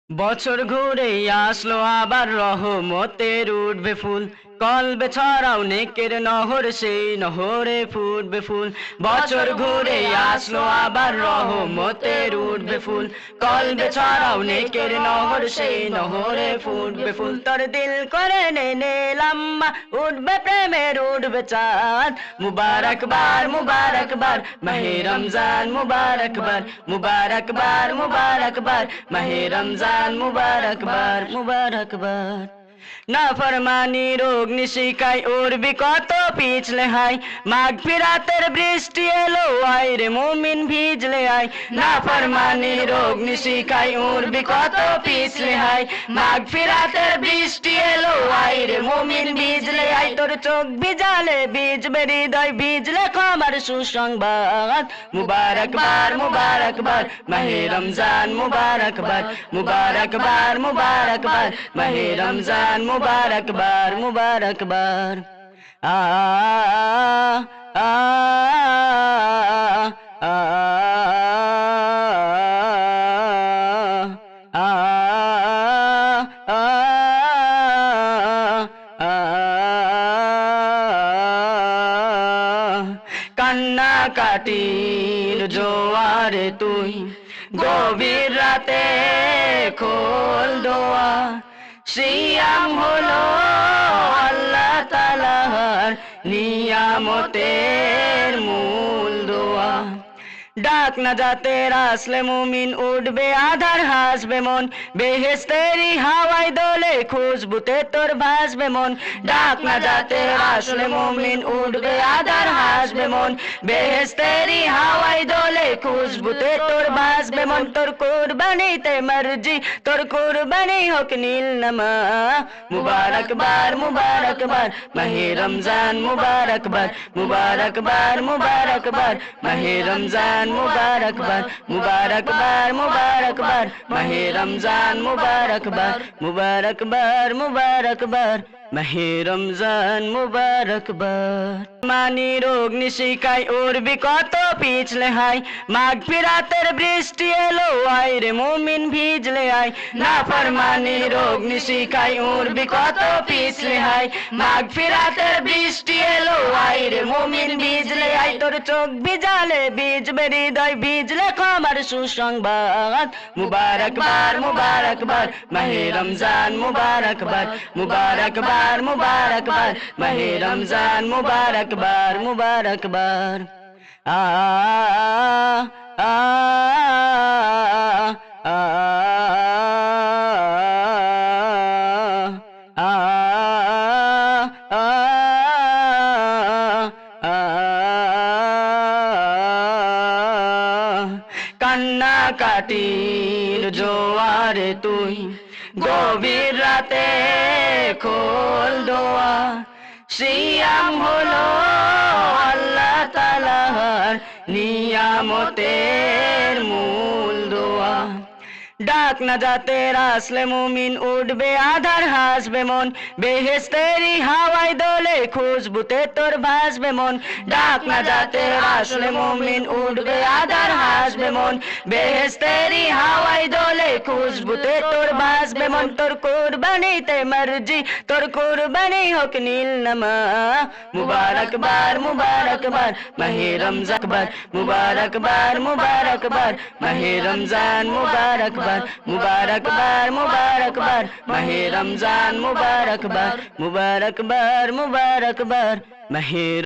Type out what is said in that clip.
বছর ঘুরে আসলো আবার রহমতের উঠবে ফুল, কলবে ছড়াও নেকের নহর, সেই নহরে ফুটবে ফুল। বছর ঘুরে আসলো আবার রহমতের উঠবে ফুল, কলবে ছড়াও নেকের নহর, সেই নহরে ফুটবে ফুল। তোর দিল করে নে লম্বা, উঠবে প্রেমের উঠবে চাঁদ। মুবারকবার মুবারকবার মাহে রমজান, মুবারকবার মুবারকবার মুবারকবার মাহে রমজান, মুবারকবার মুবারকবার। না ফরমানি রোগ নিশিকায় উড়বি কত পিছলে হাই, মাঘ ফিরাতের বৃষ্টি এলো আয় রে মুমিন ভিজলে আয়। না ফরমানি রোগ নিশিকায় উড়বি কত পিছলে হাই, মাঘ ফিরাতের বৃষ্টি এলো আয় রে মুমিন ভিজলে আয়। তোর চোখ ভিজালে ভিজবে হৃদয়, ভিজলে ক্ষমার সুসংবাদ। মুবারকবার মুবারকবার মাহে রমজান, মুবারকবার মুবারকবার মুবারকবার মাহে রমজান, মুবারকবার মুবারকবার। আ আ আ কান্না কাটির জোয়ারে তুই, গভীর রাতে খোল দোয়া। সিয়াম হলো আল্লাহ তাআলার নিয়ামতের মূল দোয়া। ডাক না যাতে আসলে মুমিন উঠবে আধার, হাসবে মন বেহেশতেরি হাওয়ায় দোলে, খুশবুতে তোর ভাসবে মন। ডাক না যাতে আসলে মুমিন উঠবে আধার, হাসবে মন বেহেশতেরি হাওয়ায় দোলে, খুশবুতে তোর ভাসবে মন। তোর কুরবানিতে মর্জি, তোর কুরবানি হোক নীলনমা। মুবারকবার মুবারকবার মাহে রমজান, মুবারকবার মুবারকবার মুবারকবার মাহে রমজান, মুবারকবার মুবারকবার মুবারকবার মাহে রমজান, মুবারকবার মুবারকবার মুবারকবার মাহে রমজান, মুবারকবার। মানি রোগ নিশিকায় উড়বি কত পিছলে হাই, মাঘ ফিরাতের বৃষ্টি এলো আয় রে মুমিন ভিজলে আয়। না ফরমানি রোগ নিশিকায় উড়বি কত পিছলে হাই, মাঘ ফিরাতের বৃষ্টি এলো আয় রে মুমিন ভিজলে আয়। তোর চোখ ভিজালে ভিজবে হৃদয়, ভিজলে ক্ষমার সুসংবাদ। মুবারকবার মুবারকবার মাহে রমজান, মুবারকবার মুবারকবার মুবারকবার মাহে রমজান, মুবারকবার মুবারকবার। আ আ আ কান্না কাটির জোয়ারে তুই, গভীর রাতে খোল দোয়া। সিয়াম হলো আল্লাহ তাআলার নিয়ামতের মূল দোয়া। ডাক না যাতে আসলে মুমিন উঠবে আধার, হাসবে মন বেহেশতেরি হাওয়ায় দোলে, খুশবুতে তোর ভাসবে মন। ডাক না যাতে আসলে মুমিন উঠবে আধার, হাসবে মন বেহেশতেরি হাওয়ায় দোলে, খুশবুতে তোর ভাসবে মন। তোর কুরবানিতে মর্জি, তোর কুরবানি হোক নীলনমা। মুবারকবার মুবারকবার মাহে রমজান, মুবারকবার মুবারকবার মাহে রমজান, মুবারকবার মুবারকবার মুবারকবার মাহে রমজান, মুবারকবার মুবারকবার মুবারকবার মাহে